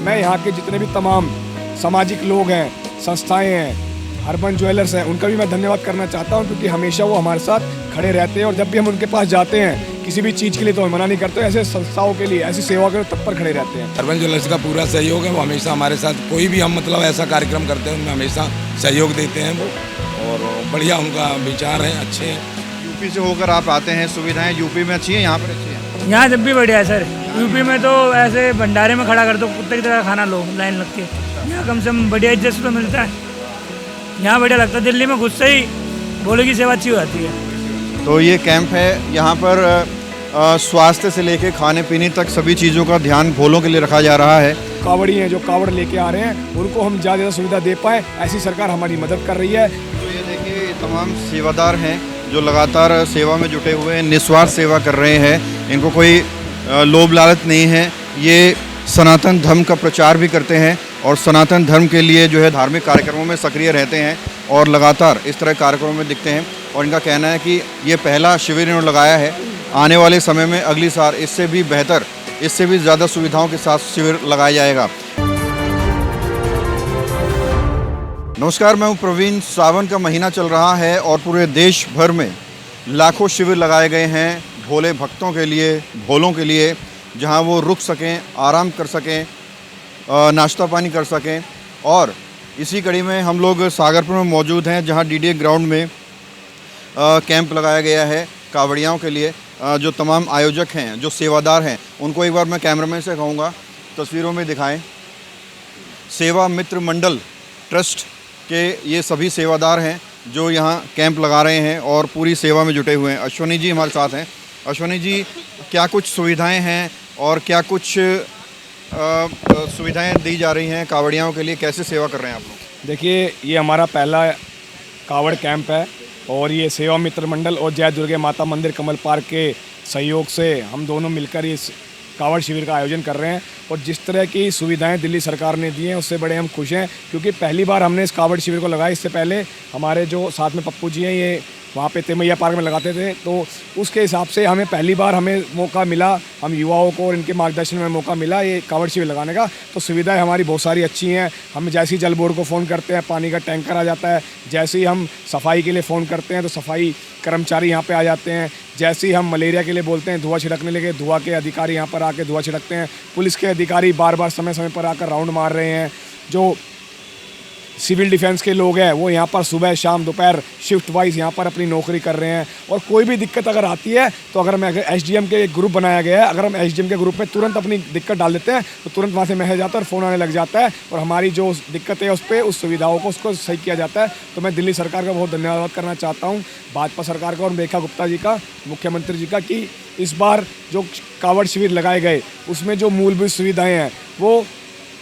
मैं यहाँ के जितने भी तमाम सामाजिक लोग हैं, संस्थाएं हैं, अर्बन ज्वेलर्स हैं, उनका भी मैं धन्यवाद करना चाहता हूँ, क्योंकि हमेशा वो हमारे साथ खड़े रहते हैं और जब भी हम उनके पास जाते हैं किसी भी चीज़ के लिए तो हम मना नहीं करते, ऐसे संस्थाओं के लिए, ऐसी सेवा के लिए तत्पर खड़े रहते हैं। अर्बन ज्वेलर्स का पूरा सहयोग है, वो हमेशा हमारे साथ कोई भी हम मतलब ऐसा कार्यक्रम करते हैं उनमें हमेशा सहयोग देते हैं वो, और बढ़िया उनका विचार है, अच्छे हैं। यूपी से होकर आप आते हैं, सुविधाएं यूपी में अच्छी हैं, यहाँ पर अच्छी हैं? यहाँ जब भी बढ़िया है सर। यूपी में तो ऐसे भंडारे में खड़ा कर दो, कुत्ते की तरह खाना लो, लाइन लगती है। यहाँ कम से कम बढ़िया इज्जत तो मिलता है, यहाँ बढ़िया लगता है। दिल्ली में खुद से ही भोले की सेवा अच्छी हो जाती है। तो ये कैंप है, यहाँ पर स्वास्थ्य से लेके खाने पीने तक सभी चीज़ों का ध्यान भोलों के लिए रखा जा रहा है। कावड़ी हैं जो कावड़ लेके आ रहे हैं, उनको हम ज़्यादा सुविधा दे पाएँ, ऐसी सरकार हमारी मदद कर रही है। तो ये देखिए तमाम सेवादार हैं जो लगातार सेवा में जुटे हुए हैं, निस्वार्थ सेवा कर रहे हैं, इनको कोई लोभ लालच नहीं है। ये सनातन धर्म का प्रचार भी करते हैं और सनातन धर्म के लिए जो है धार्मिक कार्यक्रमों में सक्रिय रहते हैं और लगातार इस तरह कार्यक्रमों में दिखते हैं। और इनका कहना है कि ये पहला शिविर इन्होंने लगाया है, आने वाले समय में अगली साल इससे भी बेहतर, इससे भी ज़्यादा सुविधाओं के साथ शिविर लगाया जाएगा। नमस्कार, मैं हूं प्रवीण। सावन का महीना चल रहा है और पूरे देश भर में लाखों शिविर लगाए गए हैं भोले भक्तों के लिए, भोलों के लिए, जहां वो रुक सकें, आराम कर सकें, नाश्ता पानी कर सकें। और इसी कड़ी में हम लोग सागरपुर में मौजूद हैं, जहां डीडीए ग्राउंड में कैंप लगाया गया है कावड़ियाओं के लिए। जो तमाम आयोजक हैं, जो सेवादार हैं, उनको एक बार मैं कैमरामैन से कहूँगा तस्वीरों में दिखाएं। सेवा मित्र मंडल ट्रस्ट के ये सभी सेवादार हैं जो यहाँ कैंप लगा रहे हैं और पूरी सेवा में जुटे हुए हैं। अश्वनी जी हमारे साथ हैं। अश्वनी जी, क्या कुछ सुविधाएं हैं और क्या कुछ सुविधाएं दी जा रही हैं कावड़ियाओं के लिए, कैसे सेवा कर रहे हैं आप लोग? देखिए, ये हमारा पहला कावड़ कैंप है और ये सेवा मित्र मंडल और जय दुर्गे माता मंदिर कमल पार्क के सहयोग से हम दोनों मिलकर इस कावड़ शिविर का आयोजन कर रहे हैं। और जिस तरह की सुविधाएं दिल्ली सरकार ने दी हैं उससे बड़े हम खुश हैं, क्योंकि पहली बार हमने इस कावड़ शिविर को लगाया। इससे पहले हमारे जो साथ में पप्पू जी हैं, ये वहाँ पे तिमैया पार्क में लगाते थे, तो उसके हिसाब से हमें पहली बार हमें मौका मिला, हम युवाओं को और इनके मार्गदर्शन में मौका मिला ये कावड़ शिविर लगाने का। तो सुविधाएं हमारी बहुत सारी अच्छी हैं। हम जैसे ही जल बोर्ड को फ़ोन करते हैं, पानी का टैंकर आ जाता है। जैसे ही हम सफाई के लिए फ़ोन करते हैं तो सफाई कर्मचारी यहाँ पे आ जाते हैं। जैसे ही हम मलेरिया के लिए बोलते हैं, धुआं छिड़कने लगे, धुआं के अधिकारी यहाँ पर आके धुआं छिड़कते हैं। पुलिस के अधिकारी बार बार समय समय पर आकर राउंड मार रहे हैं। जो सिविल डिफेंस के लोग हैं वो यहाँ पर सुबह शाम दोपहर शिफ्ट वाइज यहाँ पर अपनी नौकरी कर रहे हैं। और कोई भी दिक्कत अगर आती है तो अगर एसडीएम के एक ग्रुप बनाया गया है, अगर हम एसडीएम के ग्रुप में तुरंत अपनी दिक्कत डाल देते हैं तो तुरंत वहाँ से मैसेज आता है और फ़ोन आने लग जाता है और हमारी जो दिक्कत है उस पर, उस सुविधाओं को उसको सही किया जाता है। तो मैं दिल्ली सरकार का बहुत धन्यवाद करना चाहता हूँ, भाजपा सरकार का और रेखा गुप्ता जी का, मुख्यमंत्री जी का, कि इस बार जो कावड़ शिविर लगाए गए उसमें जो मूलभूत सुविधाएँ हैं वो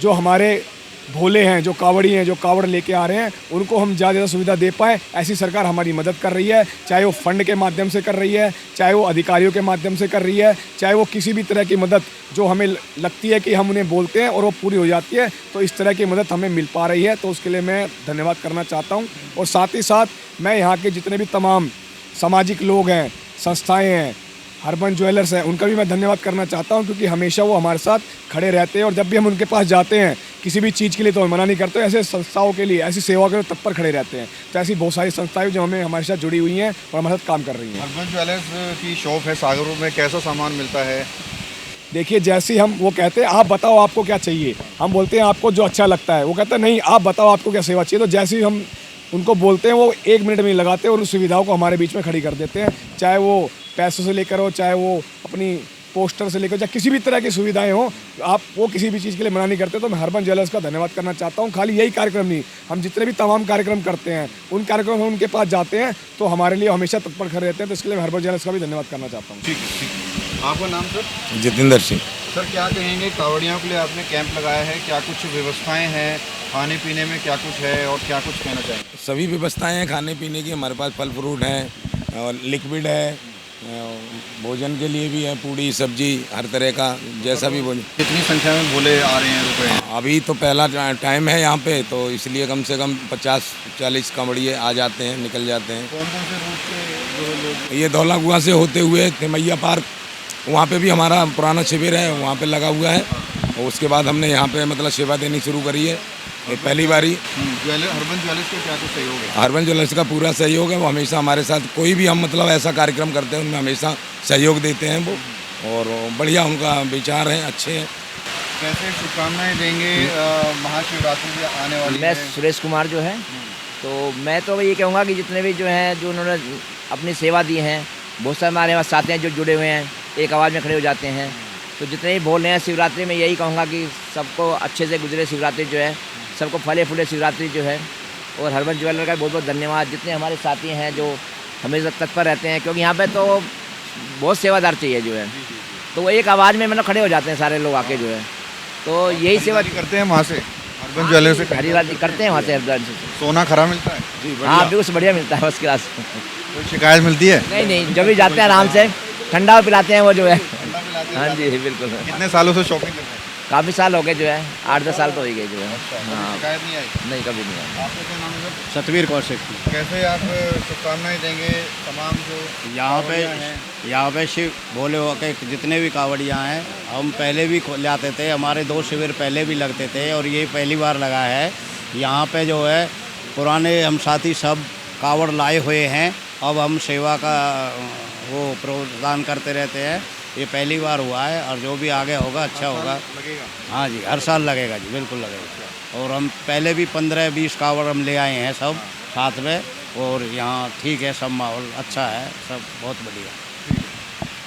जो हमारे भोले हैं, जो कावड़ी हैं, जो कावड़ लेके आ रहे हैं, उनको हम ज़्यादा सुविधा दे पाएँ, ऐसी सरकार हमारी मदद कर रही है। चाहे वो फंड के माध्यम से कर रही है, चाहे वो अधिकारियों के माध्यम से कर रही है, चाहे वो किसी भी तरह की मदद जो हमें लगती है कि हम उन्हें बोलते हैं और वो पूरी हो जाती है, तो इस तरह की मदद हमें मिल पा रही है। तो उसके लिए मैं धन्यवाद करना चाहता हूँ। और साथ ही साथ मैं यहाँ के जितने भी तमाम सामाजिक लोग हैं, संस्थाएँ हैं, अर्बन ज्वेलर्स हैं, उनका भी मैं धन्यवाद करना चाहता हूं, क्योंकि हमेशा वो हमारे साथ खड़े रहते हैं और जब भी हम उनके पास जाते हैं किसी भी चीज़ के लिए तो हम मना नहीं करते, ऐसे संस्थाओं के लिए, ऐसी सेवा के लिए तत्पर खड़े रहते हैं। तो ऐसी बहुत सारी संस्थाएं जो हमें हमारे साथ जुड़ी हुई हैं और हमारे साथ काम कर रही हैं। अर्बन ज्वेलर्स की शॉप है सागरपुर में, कैसा सामान मिलता है? देखिए, जैसे हम वो कहते हैं आप बताओ आपको क्या चाहिए, हम बोलते हैं आपको जो अच्छा लगता है, वो कहते हैं नहीं आप बताओ आपको क्या सेवा चाहिए। तो जैसे ही हम उनको बोलते हैं वो 1 मिनट में ही लगाते हैं और उस सुविधाओं को हमारे बीच में खड़ी कर देते हैं। चाहे वो पैसों से लेकर हो, चाहे वो अपनी पोस्टर से लेकर, चाहे किसी भी तरह की सुविधाएं हो, आप वो किसी भी चीज़ के लिए मना नहीं करते। तो मैं अर्बन ज्वेलर्स का धन्यवाद करना चाहता हूं। खाली यही कार्यक्रम नहीं, हम जितने भी तमाम कार्यक्रम करते हैं उन कार्यक्रम में उनके पास जाते हैं तो हमारे लिए हमेशा तत्पर खड़े रहते हैं। तो इसके लिए मैं अर्बन ज्वेलर्स का भी धन्यवाद करना चाहता हूँ। ठीक है। आपका नाम सर? जितेंद्र सिंह। सर, क्या कहेंगे कावड़ियों के लिए आपने कैंप लगाया है, क्या कुछ व्यवस्थाएं हैं, खाने पीने में क्या कुछ है और क्या कुछ कहना चाहेंगे? सभी व्यवस्थाएं हैं खाने पीने की, हमारे पास फल फ्रूट हैं और लिक्विड है, भोजन के लिए भी है, पूड़ी सब्जी हर तरह का, जैसा भी भोजन। कितनी संख्या में भोले आ रहे हैं रुपये? अभी तो पहला टाइम है यहाँ पे, तो इसलिए कम से कम 50-40 कावड़िए आ जाते हैं, निकल जाते हैं। कौन कौन से रूट के जो लोग? ये धौला कुआं से होते हुए तिमैया पार्क, वहाँ पे भी हमारा पुराना शिविर है, वहाँ पे लगा हुआ है। और उसके बाद हमने यहाँ पे मतलब सेवा देनी शुरू करी है। ये पहली बारी हरबंस ज्वेलर्स का क्या कुछ सहयोग है? हरबंस ज्वेलर्स का पूरा सहयोग है। वो हमेशा हमारे साथ कोई भी हम मतलब ऐसा कार्यक्रम करते हैं उनमें हमेशा सहयोग देते हैं वो, और बढ़िया उनका विचार है, अच्छे हैं। कैसे शुभकामनाएं देंगे? महाशिवरात्रि भी आने वाली मैं है। सुरेश कुमार जो है, तो मैं तो ये कहूँगा कि जितने भी जो हैं, जो उन्होंने अपनी सेवा दी हैं, बहुत सारे हमारे पास साथी हैं जो जुड़े हुए हैं, एक आवाज़ में खड़े हो जाते हैं। तो जितने भी बोल रहे हैं शिवरात्रि में, यही कहूँगा कि सबको अच्छे से गुजरे शिवरात्रि जो है, सबको फले फूले शिवरात्रि जो है। और हरबंस ज्वेलर का बहुत बहुत धन्यवाद, जितने हमारे साथी हैं जो हमेशा तत्पर रहते हैं, क्योंकि यहाँ पे तो बहुत सेवादार चाहिए जो है, तो वो एक आवाज़ में मतलब खड़े हो जाते हैं सारे लोग आके जो है। तो यही सेवा करते हैं वहाँ से, हरबंस ज्वेलर्स से खरीदारी करते हैं वहाँ से हरबंस से। सोना खरा मिलता है? हाँ, बिल्कुल बढ़िया मिलता है फर्स्ट क्लास। कोई शिकायत मिलती है? नहीं नहीं, जब भी जाते हैं आराम से ठंडा पिलाते हैं वो जो है। हाँ जी बिल्कुल। कितने सालों से शॉपिंग करते हैं? काफ़ी साल हो गए जो है, 8-10 साल तो हो ही गए जो है। हाँ, शिकायत नहीं आई? नहीं कभी नहीं आया। आपका क्या नाम है सर? सतवीर कौशिक। कैसे आप शुभकामनाएं देंगे तमाम जो यहाँ पे शिव भोले के जितने भी कावड़ियाँ हैं, हम पहले भी लाते थे, हमारे 2 शिविर पहले भी लगते थे और ये पहली बार लगा है। यहाँ पे जो है पुराने हम साथी सब कावड़ लाए हुए हैं, अब हम सेवा का वो प्रदान करते रहते हैं। ये पहली बार हुआ है और जो भी आगे होगा अच्छा होगा। लगेगा? हाँ जी, हर साल लगेगा जी, बिल्कुल लगेगा। और हम पहले भी 15-20 कावड़ हम ले आए हैं सब साथ में, और यहाँ ठीक है, सब माहौल अच्छा है, सब बहुत बढ़िया।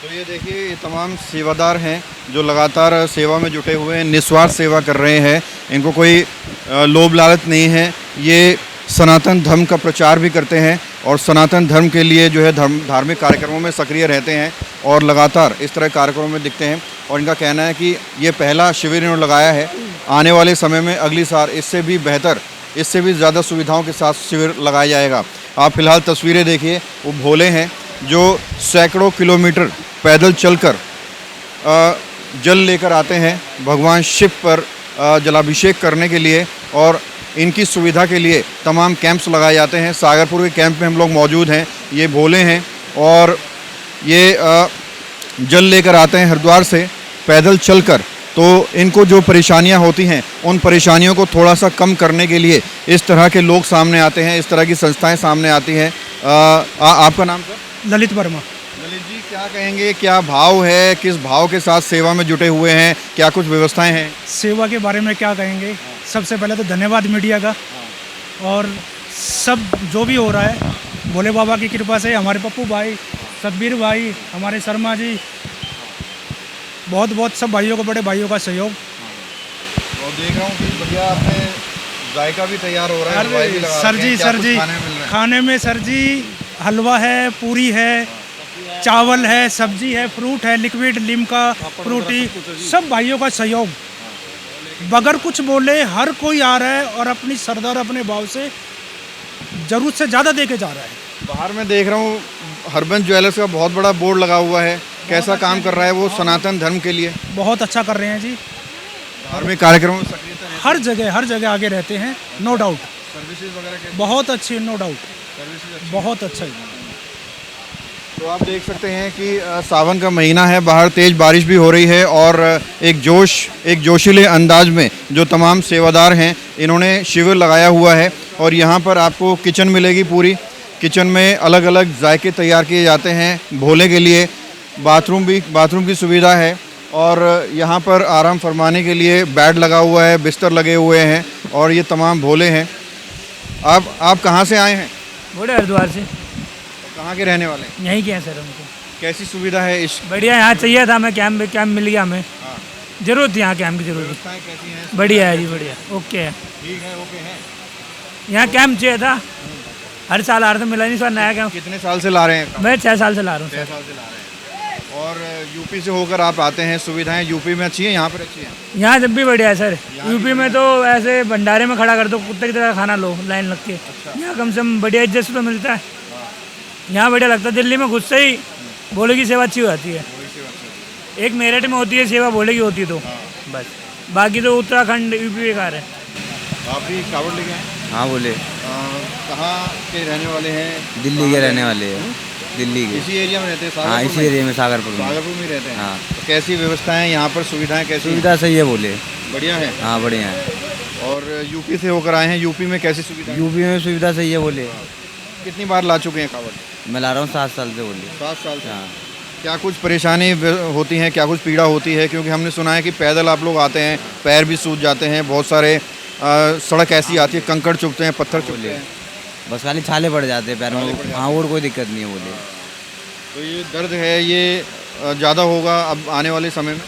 तो ये देखिए, ये तमाम सेवादार हैं जो लगातार सेवा में जुटे हुए हैं, निस्वार्थ सेवा कर रहे हैं। इनको कोई लोभ लालच नहीं है। ये सनातन धर्म का प्रचार भी करते हैं और सनातन धर्म के लिए जो है धार्मिक कार्यक्रमों में सक्रिय रहते हैं और लगातार इस तरह कार्यक्रमों में दिखते हैं। और इनका कहना है कि ये पहला शिविर इन्होंने लगाया है, आने वाले समय में अगली साल इससे भी बेहतर, इससे भी ज़्यादा सुविधाओं के साथ शिविर लगाया जाएगा। आप फिलहाल तस्वीरें देखिए, वो भोले हैं जो सैकड़ों किलोमीटर पैदल चलकर जल लेकर आते हैं भगवान शिव पर जलाभिषेक करने के लिए, और इनकी सुविधा के लिए तमाम कैंप्स लगाए जाते हैं। सागरपुर के कैंप में हम लोग मौजूद हैं। ये भोले हैं और ये जल लेकर आते हैं हरिद्वार से पैदल चलकर। तो इनको जो परेशानियां होती हैं, उन परेशानियों को थोड़ा सा कम करने के लिए इस तरह के लोग सामने आते हैं, इस तरह की संस्थाएं सामने आती हैं। आपका नाम सर? ललित वर्मा। ललित जी, क्या कहेंगे, क्या भाव है, किस भाव के साथ सेवा में जुटे हुए हैं, क्या कुछ व्यवस्थाएं हैं? सेवा के बारे में क्या कहेंगे, सबसे पहले तो धन्यवाद मीडिया का, और सब जो भी हो रहा है भोले बाबा की कृपा से, हमारे पप्पू भाई, सतबीर भाई, हमारे शर्मा जी, बहुत बहुत सब भाइयों को, बड़े भाइयों का सहयोग। और देख रहा हूँ कि बढ़िया आपने जायका भी तैयार हो रहा है, हलवाई भी लगा सर रखे हैं। जी, क्या सर कुछ जी, खाने मिल रहा है? खाने में सर जी हलवा है, पूरी है, चावल है, सब्जी है, फ्रूट है, लिक्विड, लिम्का, फ्रूटी, सब भाइयों का सहयोग, बगैर कुछ बोले हर कोई आ रहा है और अपनी सरदार अपने भाव से जरूरत से ज़्यादा दे के जा रहा है। बाहर में देख रहा हूँ हरबंस ज्वेलर्स का बहुत बड़ा बोर्ड लगा हुआ है। कैसा काम कर रहा है वो सनातन धर्म के लिए? बहुत अच्छा कर रहे हैं जी, धार्मिक कार्यक्रमों में सक्रियता है। हर जगह आगे रहते हैं, नो डाउट। सर्विसेज वगैरह कैसे? बहुत अच्छी, नो डाउट, सर्विसेज बहुत अच्छा है। तो आप देख सकते हैं कि सावन का महीना है, बाहर तेज़ बारिश भी हो रही है और एक जोशीले अंदाज में जो तमाम सेवादार हैं इन्होंने शिविर लगाया हुआ है। और यहाँ पर आपको किचन मिलेगी पूरी। किचन में अलग अलग जायके तैयार किए जाते हैं भोले के लिए। बाथरूम की सुविधा है और यहाँ पर आराम फरमाने के लिए बेड लगा हुआ है, बिस्तर लगे हुए हैं और ये तमाम भोले हैं। आप कहाँ से आए हैं? बड़े हरिद्वार से। कहाँ के रहने वाले हैं? यहीं के हैं सर हमको। कैसी सुविधा है इस? बढ़िया, यहाँ चाहिए था हमें कैंप मिल गया हमें। जरूरत थी यहाँ कैंप की, जरूरत। व्यवस्थाएं कैसी हैं? बढ़िया है जी, बढ़िया, ओके है। ठीक है, ओके है। यहाँ कैंप चाहिए था, हर साल आ रहे थे, मिला नहीं सर नया कैंप। कितने साल से ला रहे हैं? मैं 6 साल से ला रहा हूँ 6 सर। साल से ला रहे हैं। और यूपी से होकर आप आते हैं, सुविधाएं यूपी में अच्छी हैं, यहाँ पर अच्छी हैं? यहाँ जब भी बढ़िया है सर। यूपी में तो ऐसे भंडारे में खड़ा कर दो, कुत्ते की तरह खाना लो लाइन लग के। यहाँ कम से कम बढ़िया इज्जत से तो मिलता है, यहाँ बढ़िया लगता है। दिल्ली में घुसते ही भोले की सेवा अच्छी हो जाती है। एक मेरठ में होती है सेवा, भोले की होती है तो बस, बाकी तो उत्तराखंड यूपी बेकार है। आप भी कावड़ लेके आए? हाँ बोले, कहाँ के रहने वाले हैं? दिल्ली के रहने वाले हैं। दिल्ली के। इसी एरिया में रहते हैं? हाँ, सागरपुर इसी में? एरिया में सागरपुर में। सागरपुर में रहते हैं। हाँ। तो कैसी व्यवस्था है यहाँ पर, सुविधाएं कैसी हैं? सुविधा सही है बोले। बढ़िया है। हाँ, बढ़िया है। और यूपी से होकर आए हैं, यूपी में कैसी सुविधा है? यूपी में सुविधा सही है बोले। कितनी बार ला चुके हैं कांवड़? मैं ला रहा हूँ 7 साल से बोले। 7 साल से। हाँ। क्या कुछ परेशानी होती है, क्या कुछ पीड़ा होती है? क्योंकि हमने सुना है कि पैदल आप लोग आते हैं, पैर भी सूज जाते हैं, बहुत सारे सड़क ऐसी आती है, कंकड़ चुभते हैं, पत्थर चुभते हैं, बस खाली छाले पड़ जाते हैं पैरों छाले पड़ में। जाते हाँ, और कोई दिक्कत नहीं है बोले। तो ये दर्द है, ये ज़्यादा होगा अब आने वाले समय में?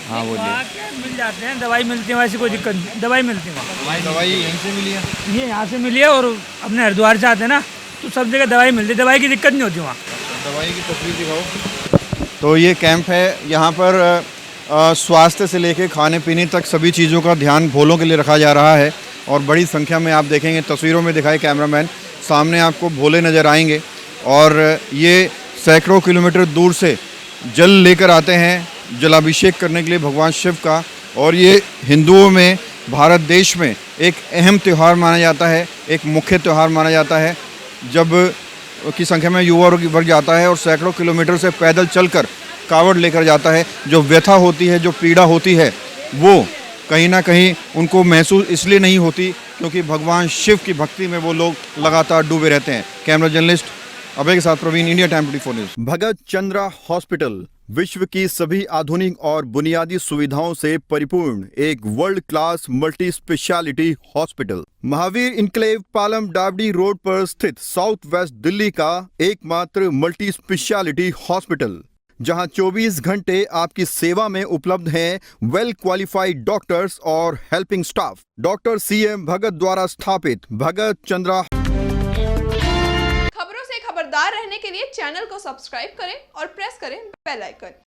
हाँ बोले। वहाँ के मिल जाते हैं, दवाई मिलती है, वैसे कोई दिक्कत नहीं, दवाई मिलती है वहाँ। दवाई यहीं से मिली है? ये यहाँ से मिली है, और अपने हरिद्वार से आते हैं ना, तो सब जगह दवाई मिलती है, दवाई की दिक्कत नहीं होती वहाँ। दवाई की तस्वीर दिखाओ। तो ये कैंप है, यहाँ पर स्वास्थ्य से लेके खाने पीने तक सभी चीज़ों का ध्यान भोलों के लिए रखा जा रहा है। और बड़ी संख्या में आप देखेंगे, तस्वीरों में दिखाए कैमरामैन, सामने आपको भोले नज़र आएंगे। और ये सैकड़ों किलोमीटर दूर से जल लेकर आते हैं जलाभिषेक करने के लिए भगवान शिव का। और ये हिंदुओं में, भारत देश में एक अहम त्यौहार माना जाता है, एक मुख्य त्यौहार माना जाता है, जब की संख्या में युवा वर्ग जाता है और सैकड़ों किलोमीटर से पैदल चलकर कावड़ लेकर जाता है। जो व्यथा होती है, जो पीड़ा होती है, वो कहीं ना कहीं उनको महसूस इसलिए नहीं होती क्योंकि भगवान शिव की भक्ति में वो लोग लगातार डूबे रहते हैं। कैमरा जर्नलिस्ट अभय के साथ प्रवीण, इंडिया टाइम 24 न्यूज़। भगत चंद्रा हॉस्पिटल विश्व की सभी आधुनिक और बुनियादी सुविधाओं से परिपूर्ण एक world class multi specialty hospital, Mahavir enclave, Palam डावडी रोड पर स्थित साउथ वेस्ट दिल्ली का एकमात्र मल्टी स्पेशलिटी हॉस्पिटल, जहां 24 घंटे आपकी सेवा में उपलब्ध हैं वेल क्वालिफाइड डॉक्टर्स और हेल्पिंग स्टाफ। डॉक्टर CM भगत द्वारा स्थापित भगत चंद्रा। खबरों से खबरदार रहने के लिए चैनल को सब्सक्राइब करें और प्रेस करें बेल आइकन।